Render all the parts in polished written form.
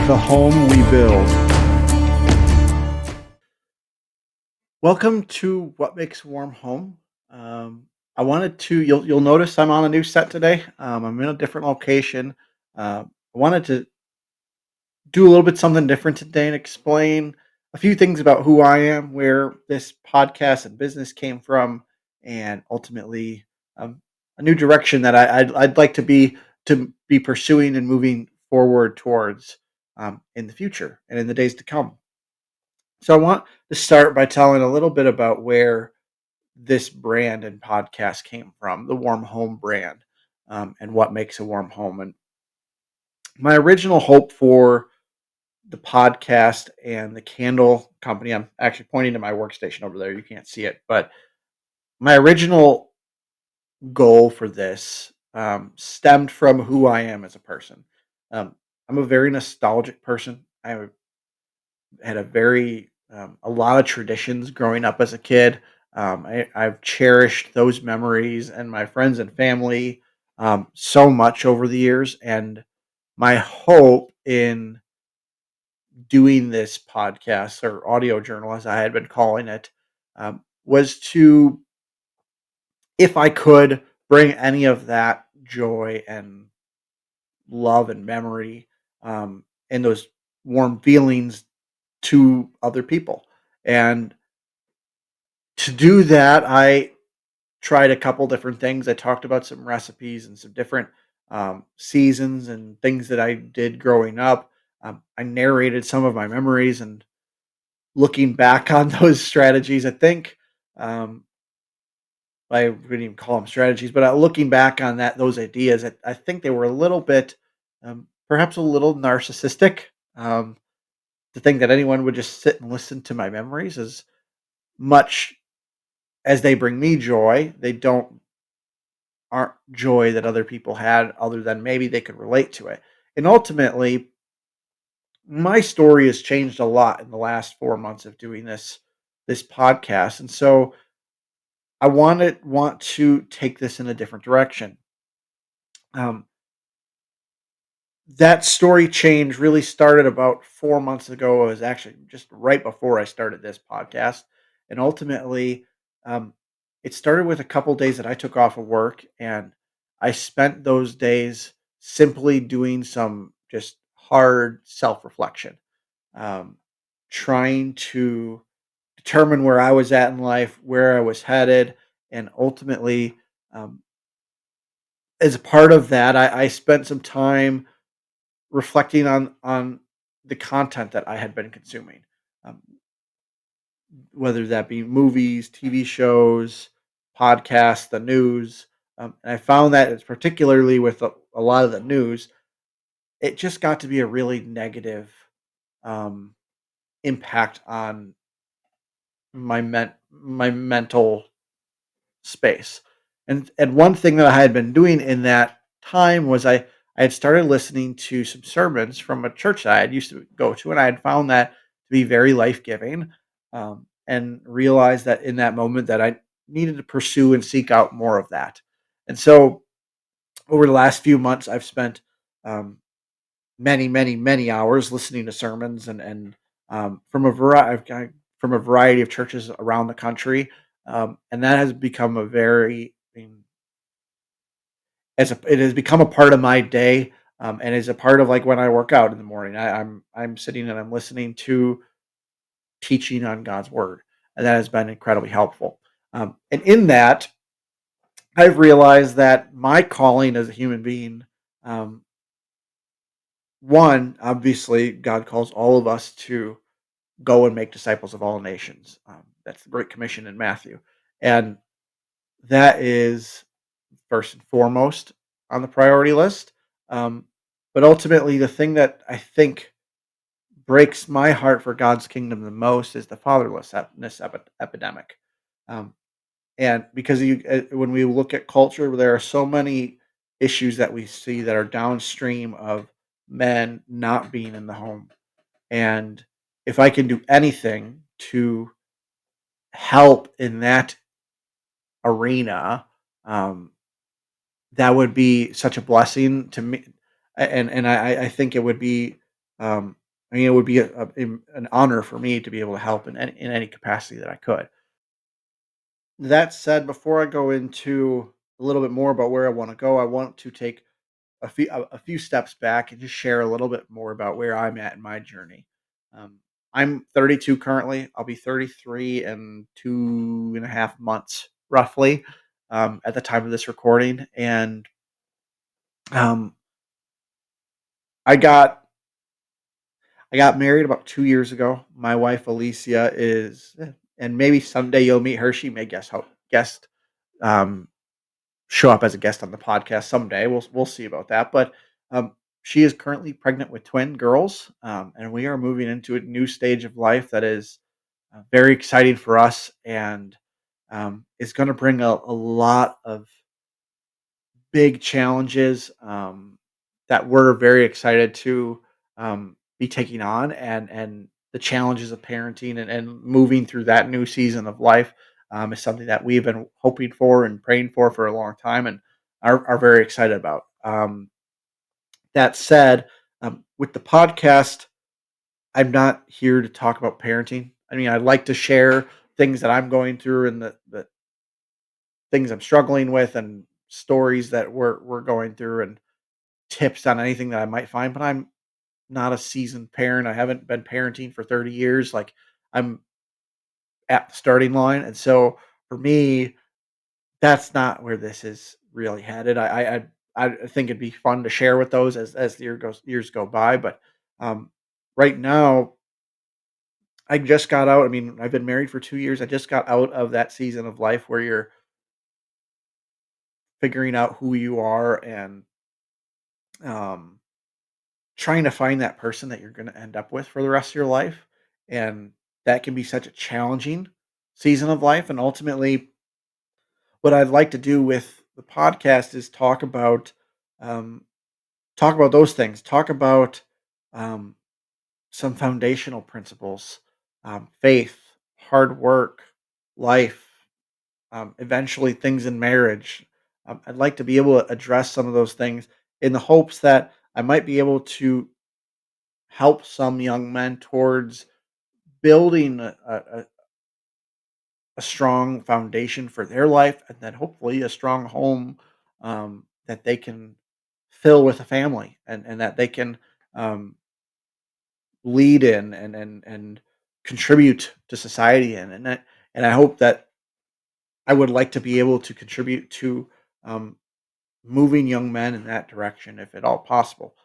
The home we build. Welcome to What Makes a Warm Home. Um, I wanted to. You'll notice I'm on a new set today. I'm in a different location. I wanted to do a little bit something different today and explain a few things about who I am, where this podcast and business came from, and ultimately um, a new direction that I'd like to be pursuing and moving forward towards in the future and in the days to come. So I want to start by telling a little bit about where this brand and podcast came from, the Warm Home brand, and what makes a warm home. And my original hope for the podcast and the candle company, I'm actually pointing to my workstation over there. You can't see it, but my original goal for this stemmed from who I am as a person. Um, I'm a very nostalgic person. I had a lot of traditions growing up as a kid. I've cherished those memories and my friends and family so much over the years. And my hope in doing this podcast or audio journal, as I had been calling it, was to, if I could, bring any of that joy and love and memory and those warm feelings to other people. And to do that, I tried a couple different things. I talked about some recipes and some different seasons and things that I did growing up. I narrated some of my memories and looking back on those strategies. I think I wouldn't even call them strategies, but looking back on those ideas, I think they were a little bit, perhaps a little narcissistic. Um, to think that anyone would just sit and listen to my memories as much as they bring me joy, they don't aren't joy that other people had other than maybe they could relate to it. And ultimately, my story has changed a lot in the last 4 months of doing this podcast. And so I want to take this in a different direction. Um, that story change really started about 4 months ago. It was actually just right before I started this podcast. And ultimately, um, it started with a couple days that I took off of work and I spent those days simply doing some just hard self reflection, um, trying to determine where I was at in life, where I was headed. And ultimately, um, as a part of that, I spent some time reflecting on the content that I had been consuming, um, whether that be movies, TV shows, podcasts, the news. And I found that it's particularly with a lot of the news, it just got to be a really negative um, impact on my mental space. And one thing that I had been doing in that time was I had started listening to some sermons from a church that I had used to go to, and I had found that to be very life giving, and realized that in that moment that I needed to pursue and seek out more of that. And so over the last few months, I've spent um, many hours listening to sermons and from a variety of churches around the country, and that has become a very it has become a part of my day, and is a part of like when I work out in the morning. I'm sitting and I'm listening to teaching on God's word, and that has been incredibly helpful. And in that, I've realized that my calling as a human being, um, one, obviously, God calls all of us to go and make disciples of all nations. That's the Great Commission in Matthew, and that is first and foremost on the priority list. Um, but ultimately, the thing that I think breaks my heart for God's kingdom the most is the fatherlessness epidemic. Um, and because when we look at culture, there are so many issues that we see that are downstream of men not being in the home. And if I can do anything to help in that arena, um, that would be such a blessing to me, and I think it would be, I mean, it would be an honor for me to be able to help in any capacity that I could. That said, before I go into a little bit more about where I want to go, I want to take a few steps back and just share a little bit more about where I'm at in my journey. Um, I'm 32 currently. I'll be 33 in 2.5 months, roughly, at the time of this recording. And um, I got I got married about 2 years ago. My wife Alicia and maybe someday you'll meet her. She may guest um, show up as a guest on the podcast someday. We'll see about that. But um, she is currently pregnant with twin girls, and we are moving into a new stage of life that is very exciting for us, and is going to bring a lot of big challenges that we're very excited to be taking on, and the challenges of parenting and moving through that new season of life is something that we've been hoping for and praying for a long time and are very excited about. That said, with the podcast, I'm not here to talk about parenting. I mean, I'd like to share things that I'm going through and the things I'm struggling with and stories that we're going through and tips on anything that I might find, but I'm not a seasoned parent. I haven't been parenting for 30 years. Like, I'm at the starting line. And so for me, that's not where this is really headed. I think it'd be fun to share with those as the years go by. But um, right now, I just got out. I mean, I've been married for 2 years. I just got out of that season of life where you're figuring out who you are and um, trying to find that person that you're going to end up with for the rest of your life. And that can be such a challenging season of life. And ultimately, what I'd like to do with the podcast is um, talk about those things, talk about um, some foundational principles, faith, hard work, life, eventually things in marriage. I'd like to be able to address some of those things in the hopes that I might be able to help some young men towards building a strong foundation for their life and then hopefully a strong home that they can fill with a family and that they can um, lead in and contribute to society in. And I hope that I would like to be able to contribute to um, moving young men in that direction if at all possible.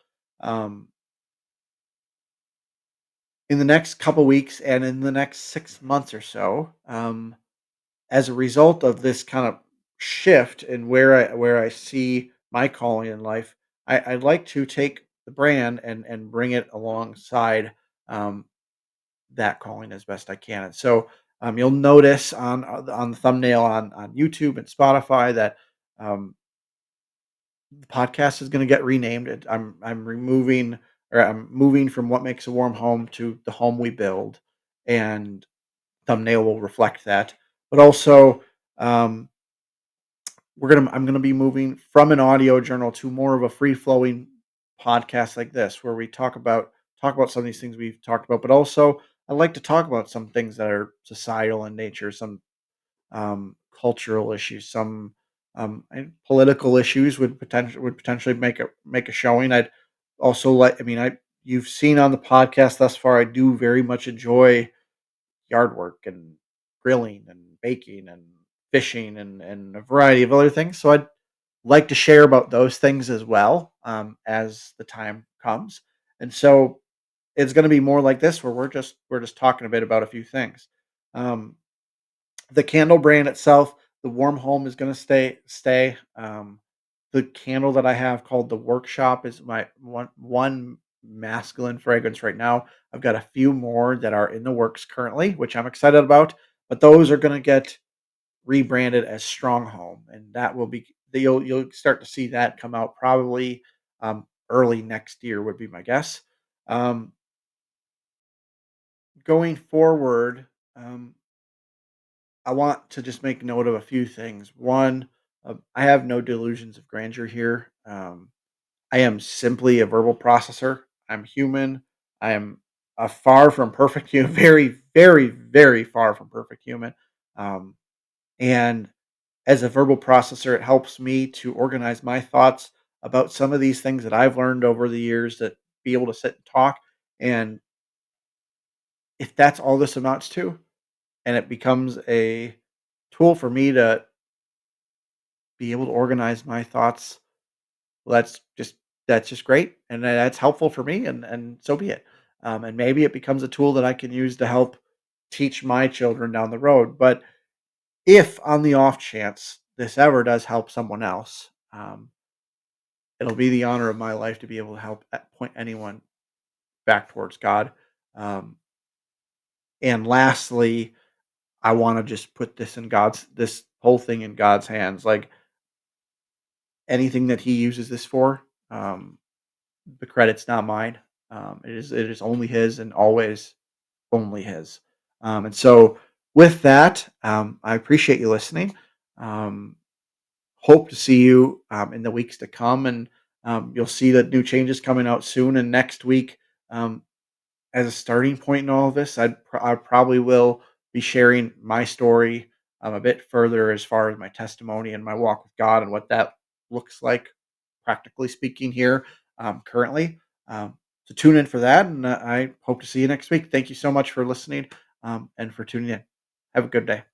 Um, in the next couple weeks and in the next 6 months or so, as a result of this kind of shift in where I see my calling in life, I'd like to take the brand and bring it alongside um, that calling as best I can. And so you'll notice on the thumbnail on YouTube and Spotify that um, the podcast is going to get renamed. I'm removing or I'm moving from what makes a warm home to the home we build, and thumbnail will reflect that. But also, um, I'm gonna be moving from an audio journal to more of a free flowing podcast like this, where we talk about some of these things we've talked about, but also I like to talk about some things that are societal in nature, some cultural issues, some political issues would potentially make a showing. I'd also like. I mean, I you've seen on the podcast thus far. I do very much enjoy yard work and grilling and baking and fishing and a variety of other things. So I'd like to share about those things as well as the time comes. And so it's going to be more like this, where we're just talking a bit about a few things. Um, the candle brand itself, the warm home is going to stay. The candle that I have called the workshop is my one masculine fragrance right now. I've got a few more that are in the works currently, which I'm excited about, but those are going to get rebranded as Strong Home, and that will be you'll start to see that come out probably early next year would be my guess. Um, Going forward, um, I want to just make note of a few things. One, I have no delusions of grandeur here. I am simply a verbal processor. I'm human. I am. a far from perfect human, very, very, very far from perfect human. Um, and as a verbal processor, it helps me to organize my thoughts about some of these things that I've learned over the years, that be able to sit and talk. And if that's all this amounts to, and it becomes a tool for me to be able to organize my thoughts, well, that's just great, and that's helpful for me, and so be it. And maybe it becomes a tool that I can use to help teach my children down the road. But if on the off chance this ever does help someone else, it'll be the honor of my life to be able to help point anyone back towards God. Um, and lastly, I want to just put this whole thing in God's hands. Like anything that He uses this for, um, the credit's not mine. It is only His, and always only His. And so, with that, I appreciate you listening. Um, Hope to see you in the weeks to come, and you'll see that new changes coming out soon. And next week, um, as a starting point in all of this, I probably will be sharing my story a bit further as far as my testimony and my walk with God and what that looks like, practically speaking, here currently. So tune in for that, and I hope to see you next week. Thank you so much for listening and for tuning in. Have a good day.